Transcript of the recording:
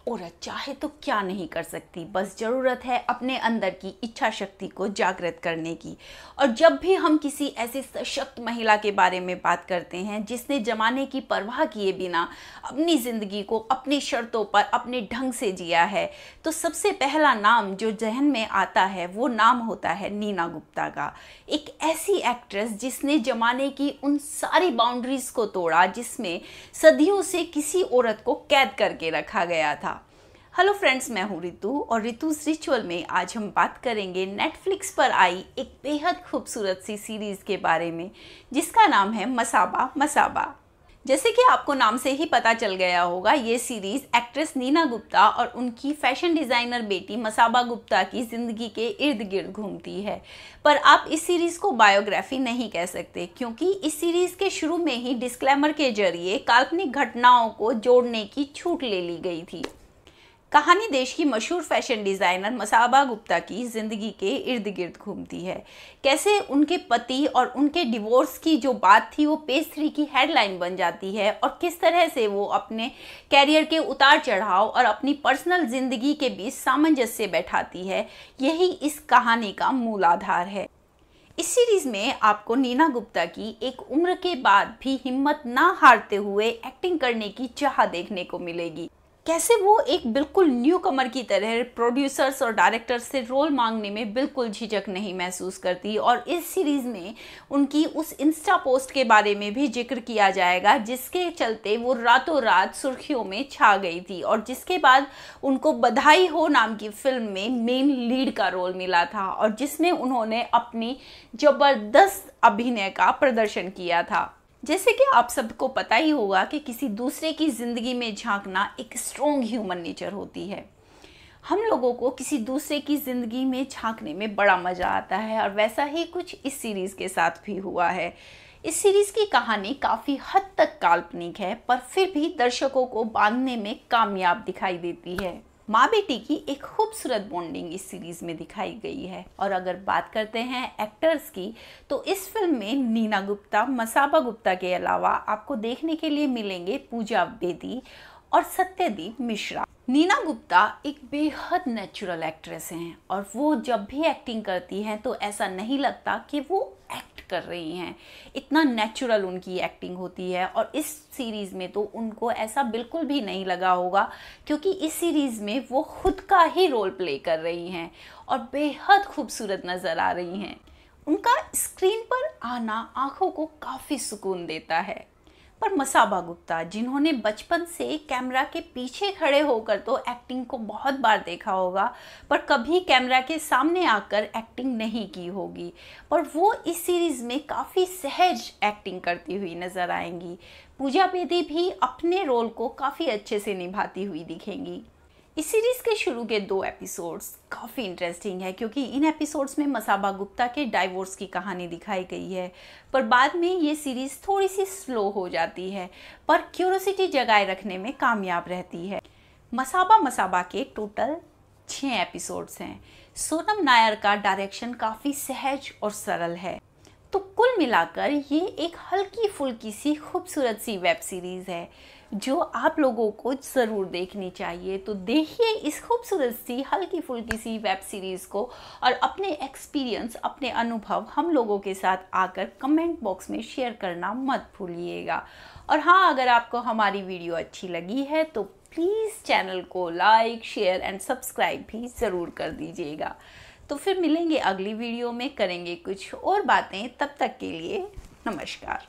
औरत चाहे तो क्या नहीं कर सकती, बस ज़रूरत है अपने अंदर की इच्छा शक्ति को जागृत करने की। और जब भी हम किसी ऐसे सशक्त महिला के बारे में बात करते हैं जिसने ज़माने की परवाह किए बिना अपनी ज़िंदगी को अपनी शर्तों पर अपने ढंग से जिया है, तो सबसे पहला नाम जो जहन में आता है वो नाम होता है नीना गुप्ता का। एक ऐसी एक्ट्रेस जिसने ज़माने की उन सारी बाउंड्रीज़ को तोड़ा जिसमें सदियों से किसी औरत को कैद करके रखा गया था। हेलो फ्रेंड्स, मैं हूँ रितु और रितु's रिचुअल में आज हम बात करेंगे नेटफ्लिक्स पर आई एक बेहद खूबसूरत सी सीरीज़ के बारे में जिसका नाम है मसाबा मसाबा। जैसे कि आपको नाम से ही पता चल गया होगा, ये सीरीज़ एक्ट्रेस नीना गुप्ता और उनकी फैशन डिज़ाइनर बेटी मसाबा गुप्ता की ज़िंदगी के इर्द गिर्द घूमती है। पर आप इस सीरीज़ को बायोग्राफी नहीं कह सकते क्योंकि इस सीरीज़ के शुरू में ही डिस्क्लेमर के जरिए काल्पनिक घटनाओं को जोड़ने की छूट ले ली गई थी। कहानी देश की मशहूर फैशन डिज़ाइनर मसाबा गुप्ता की ज़िंदगी के इर्द गिर्द घूमती है। कैसे उनके पति और उनके डिवोर्स की जो बात थी वो पेज 3 की हेडलाइन बन जाती है और किस तरह से वो अपने कैरियर के उतार चढ़ाव और अपनी पर्सनल ज़िंदगी के बीच सामंजस्य बैठाती है, यही इस कहानी का मूल आधार है। इस सीरीज़ में आपको नीना गुप्ता की एक उम्र के बाद भी हिम्मत ना हारते हुए एक्टिंग करने की चाह देखने को मिलेगी। कैसे वो एक बिल्कुल न्यू कमर की तरह प्रोड्यूसर्स और डायरेक्टर्स से रोल मांगने में बिल्कुल झिझक नहीं महसूस करती। और इस सीरीज़ में उनकी उस इंस्टा पोस्ट के बारे में भी जिक्र किया जाएगा जिसके चलते वो रातों रात सुर्खियों में छा गई थी और जिसके बाद उनको बधाई हो नाम की फिल्म में मेन लीड का रोल मिला था और जिसमें उन्होंने अपनी ज़बरदस्त अभिनय का प्रदर्शन किया था। जैसे कि आप सबको पता ही होगा कि किसी दूसरे की ज़िंदगी में झांकना एक स्ट्रॉन्ग ह्यूमन नेचर होती है। हम लोगों को किसी दूसरे की ज़िंदगी में झांकने में बड़ा मज़ा आता है और वैसा ही कुछ इस सीरीज़ के साथ भी हुआ है। इस सीरीज़ की कहानी काफ़ी हद तक काल्पनिक है पर फिर भी दर्शकों को बांधने में कामयाब दिखाई देती है। माँ बेटी की एक खूबसूरत बॉन्डिंग इस सीरीज़ में दिखाई गई है। और अगर बात करते हैं एक्टर्स की, तो इस फिल्म में नीना गुप्ता, मसाबा गुप्ता के अलावा आपको देखने के लिए मिलेंगे पूजा बेदी और सत्यदीप मिश्रा। नीना गुप्ता एक बेहद नेचुरल एक्ट्रेस हैं और वो जब भी एक्टिंग करती हैं तो ऐसा नहीं लगता कि वो एक्ट कर रही हैं, इतना नेचुरल उनकी एक्टिंग होती है। और इस सीरीज़ में तो उनको ऐसा बिल्कुल भी नहीं लगा होगा क्योंकि इस सीरीज़ में वो खुद का ही रोल प्ले कर रही हैं और बेहद खूबसूरत नज़र आ रही हैं। उनका स्क्रीन पर आना आँखों को काफ़ी सुकून देता है। पर मसाबा गुप्ता, जिन्होंने बचपन से कैमरा के पीछे खड़े होकर तो एक्टिंग को बहुत बार देखा होगा पर कभी कैमरा के सामने आकर एक्टिंग नहीं की होगी, पर वो इस सीरीज़ में काफ़ी सहज एक्टिंग करती हुई नज़र आएंगी। पूजा बेदी भी अपने रोल को काफ़ी अच्छे से निभाती हुई दिखेंगी। इस सीरीज़ के शुरू के 2 एपिसोड्स काफ़ी इंटरेस्टिंग है क्योंकि इन एपिसोड्स में मसाबा गुप्ता के डाइवोर्स की कहानी दिखाई गई है, पर बाद में ये सीरीज़ थोड़ी सी स्लो हो जाती है पर क्यूरोसिटी जगाए रखने में कामयाब रहती है। मसाबा मसाबा के टोटल 6 एपिसोड्स हैं। सोनम नायर का डायरेक्शन काफ़ी सहज और सरल है। तो कुल मिलाकर ये एक हल्की फुल्की सी खूबसूरत सी वेब सीरीज़ है जो आप लोगों को ज़रूर देखनी चाहिए। तो देखिए इस खूबसूरत सी हल्की फुल्की सी वेब सीरीज़ को और अपने एक्सपीरियंस, अपने अनुभव हम लोगों के साथ आकर कमेंट बॉक्स में शेयर करना मत भूलिएगा। और हाँ, अगर आपको हमारी वीडियो अच्छी लगी है तो प्लीज़ चैनल को लाइक, शेयर एंड सब्सक्राइब भी ज़रूर कर दीजिएगा। तो फिर मिलेंगे अगली वीडियो में, करेंगे कुछ और बातें। तब तक के लिए नमस्कार।